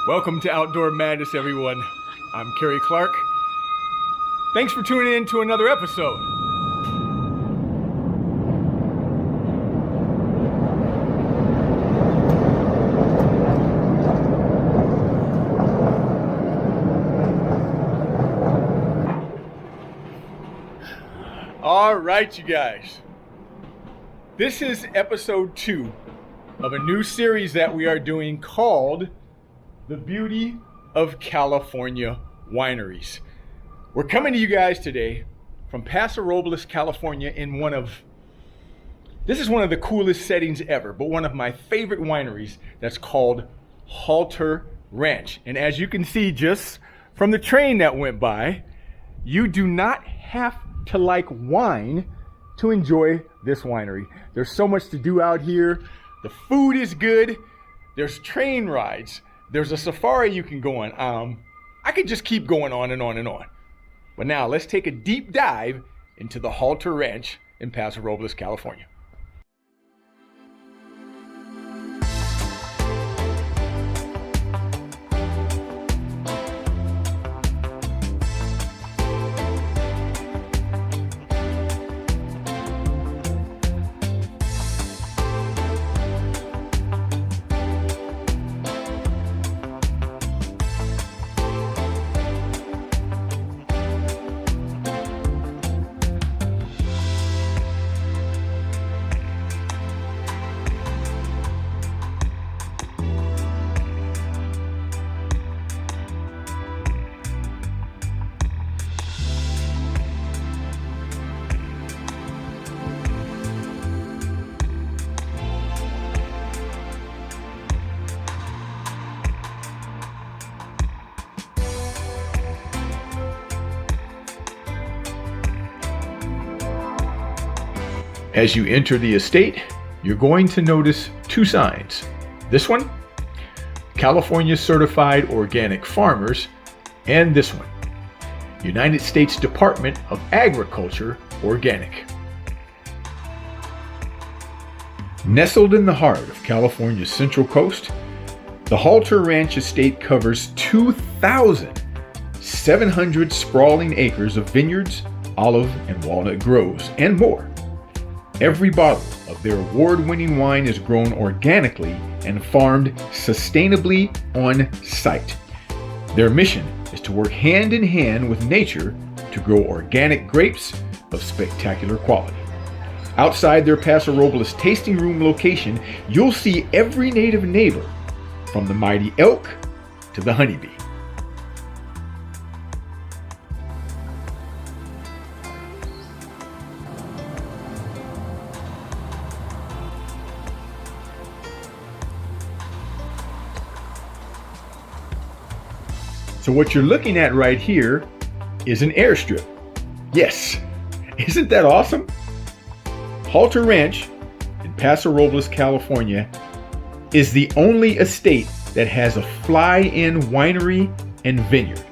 Welcome to Outdoor Madness, everyone. I'm Kerry Clark. Thanks for tuning in to another episode. All right, you guys. This is episode 2 of a new series that we are doing called The Beauty of California Wineries. We're coming to you guys today from Paso Robles, California in this is one of the coolest settings ever, but one of my favorite wineries that's called Halter Ranch. And as you can see just from the train that went by, you do not have to like wine to enjoy this winery. There's so much to do out here. The food is good. There's train rides. There's a safari you can go on. I could just keep going on and on and on. But now let's take a deep dive into the Halter Ranch in Paso Robles, California. As you enter the estate, you're going to notice 2 signs. This one, California Certified Organic Farmers, and this one, United States Department of Agriculture Organic. Nestled in the heart of California's Central Coast, the Halter Ranch Estate covers 2,700 sprawling acres of vineyards, olive and walnut groves, and more. Every bottle of their award-winning wine is grown organically and farmed sustainably on site. Their mission is to work hand in hand with nature to grow organic grapes of spectacular quality. Outside their Paso Robles tasting room location, you'll see every native neighbor, from the mighty elk to the honeybee. So what you're looking at right here is an airstrip. Yes, isn't that awesome? Halter Ranch in Paso Robles, California is the only estate that has a fly-in winery and vineyard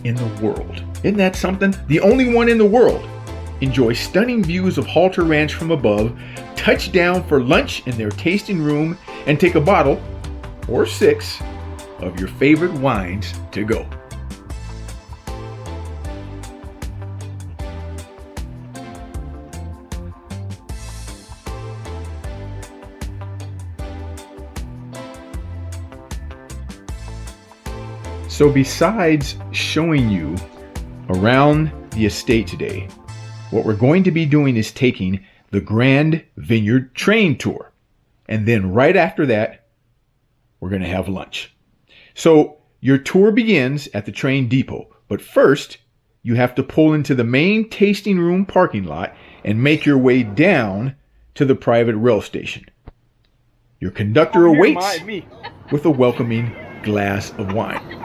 in the world. Isn't that something? The only one in the world. Enjoy stunning views of Halter Ranch from above, touch down for lunch in their tasting room, and take a bottle or 6 of your favorite wines to go. So besides showing you around the estate today, what we're going to be doing is taking the Grand Vineyard Train Tour. And then right after that, we're going to have lunch. So your tour begins at the train depot, but first you have to pull into the main tasting room parking lot and make your way down to the private rail station. Your conductor awaits with a welcoming glass of wine.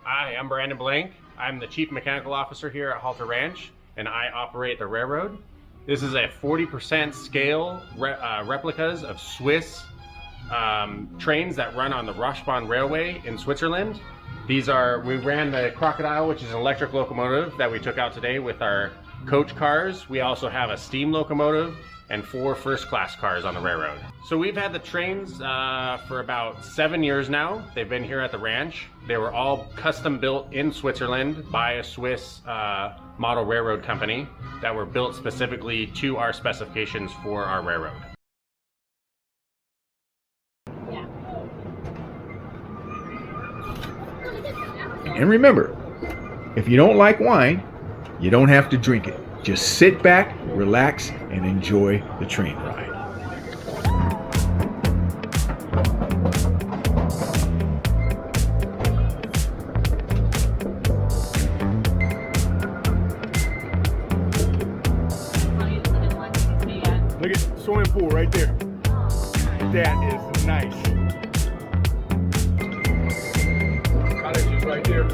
Hi, I'm Brandon Blank. I'm the Chief Mechanical Officer here at Halter Ranch, and I operate the railroad. This is a 40% scale replicas of Swiss trains that run on the Rochbahn Railway in Switzerland. We ran the Crocodile, which is an electric locomotive that we took out today with our coach cars. We also have a steam locomotive and 4 first-class cars on the railroad. So we've had the trains for about 7 years now. They've been here at the ranch. They were all custom built in Switzerland by a Swiss model railroad company that were built specifically to our specifications for our railroad. And remember, if you don't like wine, you don't have to drink it. Just sit back, relax, and enjoy the train ride. Look at the swimming pool right there. That is nice. Cottages right there.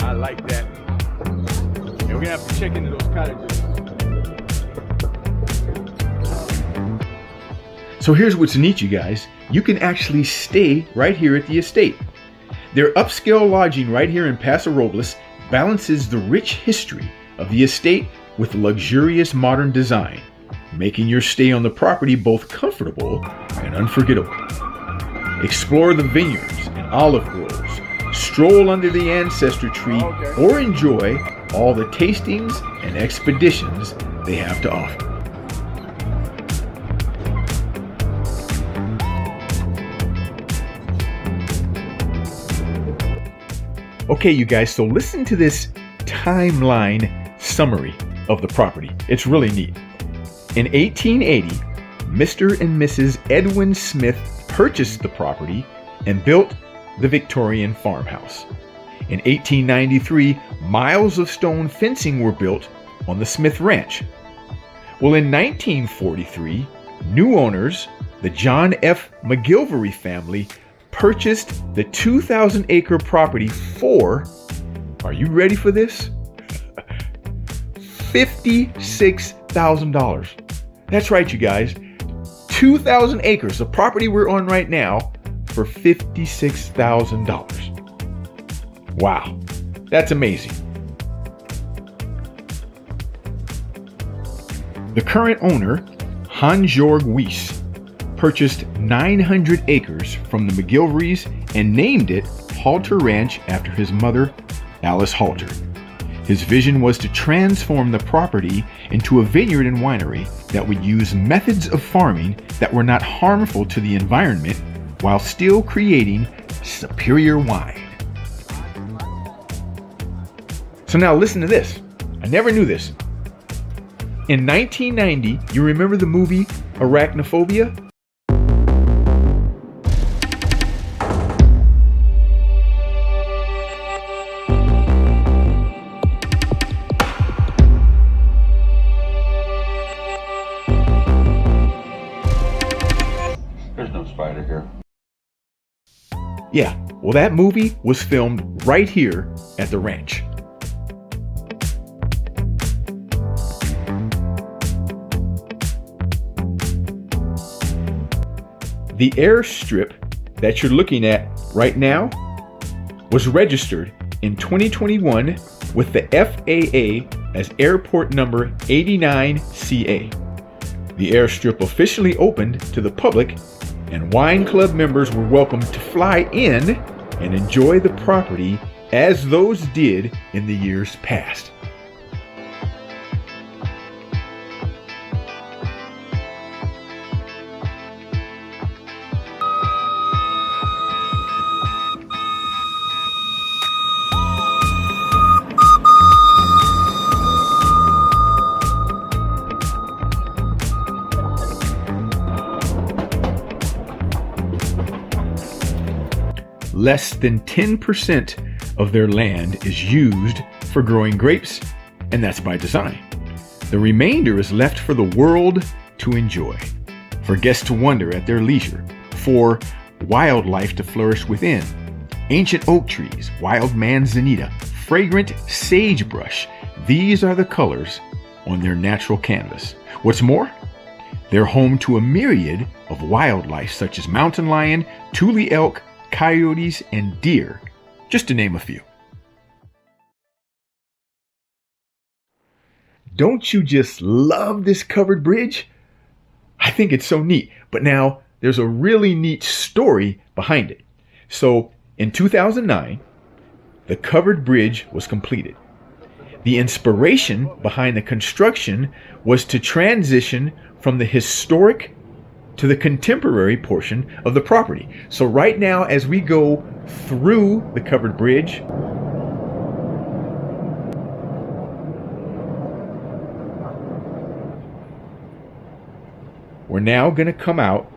I like that. And we're gonna have to check into those cottages. So here's what's neat, you guys. You can actually stay right here at the estate. Their upscale lodging right here in Paso Robles balances the rich history of the estate with luxurious modern design, making your stay on the property both comfortable and unforgettable. Explore the vineyards and olive groves, stroll under the ancestor tree, or enjoy all the tastings and expeditions they have to offer. Okay, you guys, so listen to this timeline summary of the property. It's really neat. In 1880, Mr. and Mrs. Edwin Smith purchased the property and built the Victorian farmhouse. In 1893, miles of stone fencing were built on the Smith Ranch. Well, in 1943, new owners, the John F. McGilvery family, purchased the 2,000-acre property for, are you ready for this? $56,000. That's right, you guys. 2,000 acres, the property we're on right now, for $56,000. Wow, that's amazing. The current owner, Hans-Jörg Weiss, purchased 900 acres from the McGilverys and named it Halter Ranch after his mother, Alice Halter. His vision was to transform the property into a vineyard and winery that would use methods of farming that were not harmful to the environment while still creating superior wine. So now listen to this. I never knew this. In 1990, you remember the movie Arachnophobia? There's no spider here. Yeah, well, that movie was filmed right here at the ranch. The airstrip that you're looking at right now was registered in 2021 with the FAA as airport number 89CA. The airstrip officially opened to the public, and wine club members were welcome to fly in and enjoy the property as those did in the years past. Less than 10% of their land is used for growing grapes, and that's by design. The remainder is left for the world to enjoy, for guests to wander at their leisure, for wildlife to flourish within. Ancient oak trees, wild manzanita, fragrant sagebrush, these are the colors on their natural canvas. What's more, they're home to a myriad of wildlife such as mountain lion, tule elk, coyotes, and deer, just to name a few. Don't you just love this covered bridge? I think it's so neat. But now there's a really neat story behind it. So in 2009, the covered bridge was completed. The inspiration behind the construction was to transition from the historic to the contemporary portion of the property. So right now, as we go through the covered bridge, we're now going to come out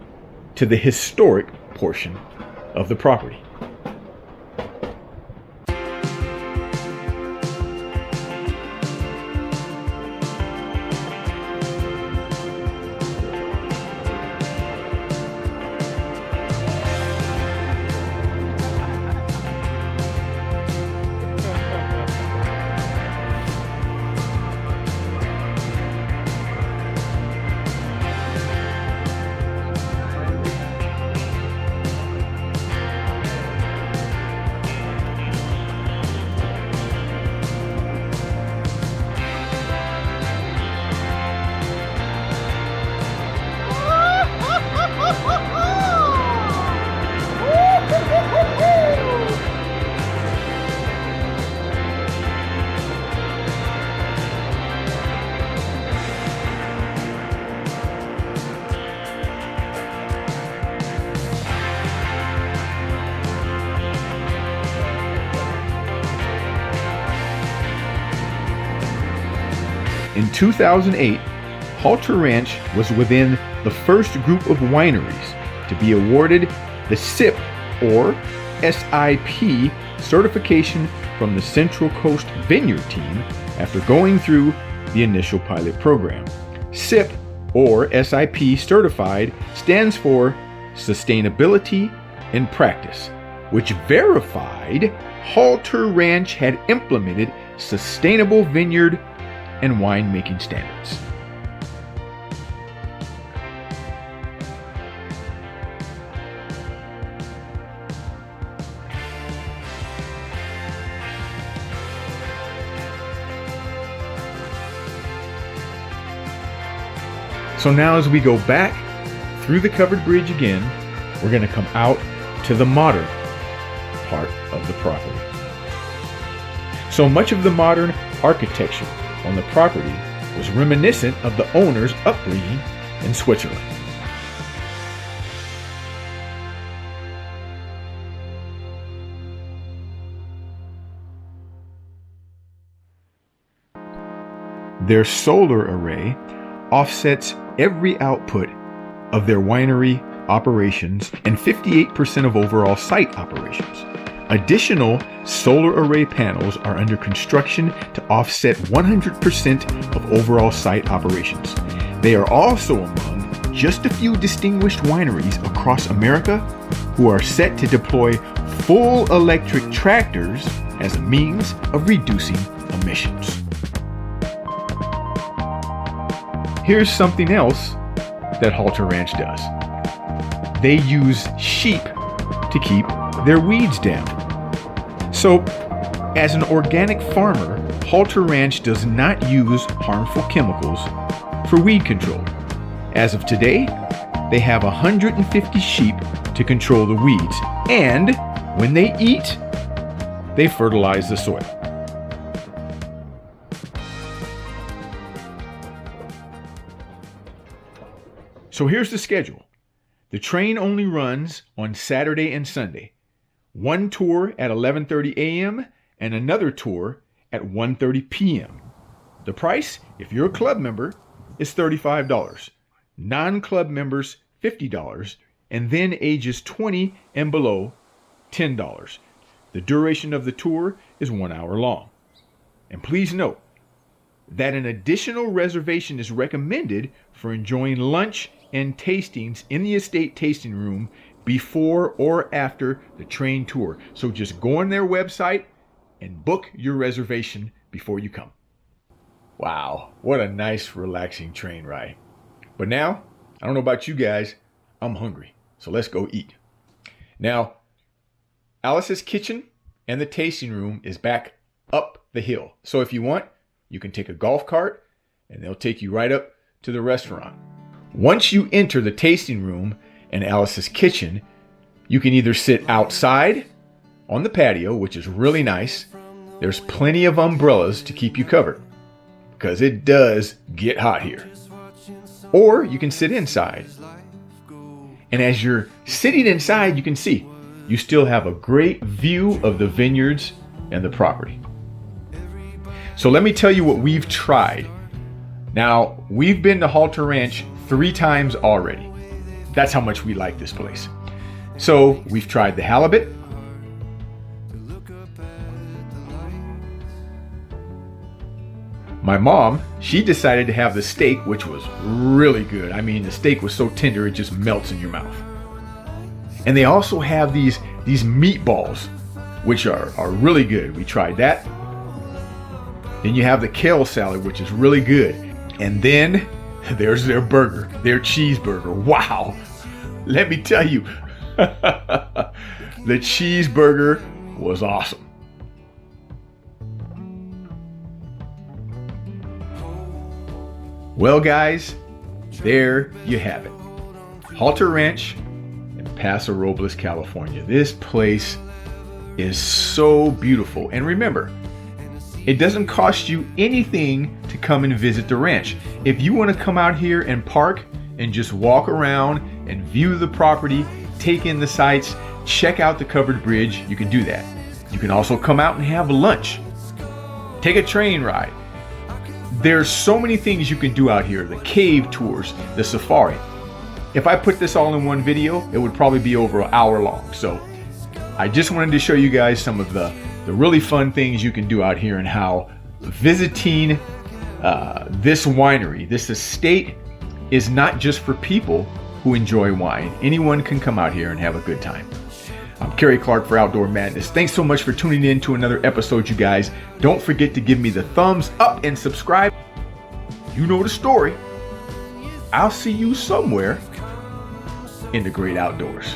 to the historic portion of the property. In 2008, Halter Ranch was within the first group of wineries to be awarded the SIP or SIP certification from the Central Coast Vineyard Team after going through the initial pilot program. SIP or SIP certified stands for Sustainability in Practice, which verified Halter Ranch had implemented sustainable vineyard and winemaking standards. So now as we go back through the covered bridge again, we're going to come out to the modern part of the property. So much of the modern architecture on the property was reminiscent of the owner's upbringing in Switzerland. Their solar array offsets every output of their winery operations and 58% of overall site operations. Additional solar array panels are under construction to offset 100% of overall site operations. They are also among just a few distinguished wineries across America who are set to deploy full electric tractors as a means of reducing emissions. Here's something else that Halter Ranch does. They use sheep to keep their weeds down. So, as an organic farmer, Halter Ranch does not use harmful chemicals for weed control. As of today, they have 150 sheep to control the weeds, and when they eat, they fertilize the soil. So here's the schedule. The train only runs on Saturday and Sunday. One tour at 11:30 a.m. and another tour at 1:30 p.m. The price, if you're a club member, is $35. Non-club members, $50. And then ages 20 and below, $10. The duration of the tour is 1 hour long. And please note that an additional reservation is recommended for enjoying lunch and tastings in the estate tasting room before or after the train tour. So just go on their website and book your reservation before you come. Wow, what a nice, relaxing train ride. But now, I don't know about you guys, I'm hungry. So let's go eat. Now, Alice's kitchen and the tasting room is back up the hill. So if you want, you can take a golf cart and they'll take you right up to the restaurant. Once you enter the tasting room and Alice's kitchen, you can either sit outside on the patio, which is really nice. There's plenty of umbrellas to keep you covered because it does get hot here. Or you can sit inside. And as you're sitting inside, you can see you still have a great view of the vineyards and the property. So let me tell you what we've tried. Now, we've been to Halter Ranch 3 times already. That's how much we like this place. So we've tried the halibut, my mom, she decided to have the steak, which was really good. I mean, the steak was so tender it just melts in your mouth. And they also have these meatballs, which are really good. We tried that. Then you have the kale salad, which is really good. And then there's their burger, their cheeseburger. Wow. Let me tell you, the cheeseburger was awesome. Well, guys, there you have it. Halter Ranch in Paso Robles, California. This place is so beautiful. And remember, it doesn't cost you anything to come and visit the ranch. If you want to come out here and park and just walk around and view the property, take in the sights, check out the covered bridge, you can do that. You can also come out and have lunch, take a train ride. There's so many things you can do out here. The cave tours, the safari. If I put this all in one video, it would probably be over an hour long. So I just wanted to show you guys some of the really fun things you can do out here and how visiting this winery, this estate, is not just for people who enjoy wine. Anyone can come out here and have a good time. I'm Kerry Clark for Outdoor Madness. Thanks so much for tuning in to another episode, you guys. Don't forget to give me the thumbs up and subscribe. You know the story. I'll see you somewhere in the great outdoors.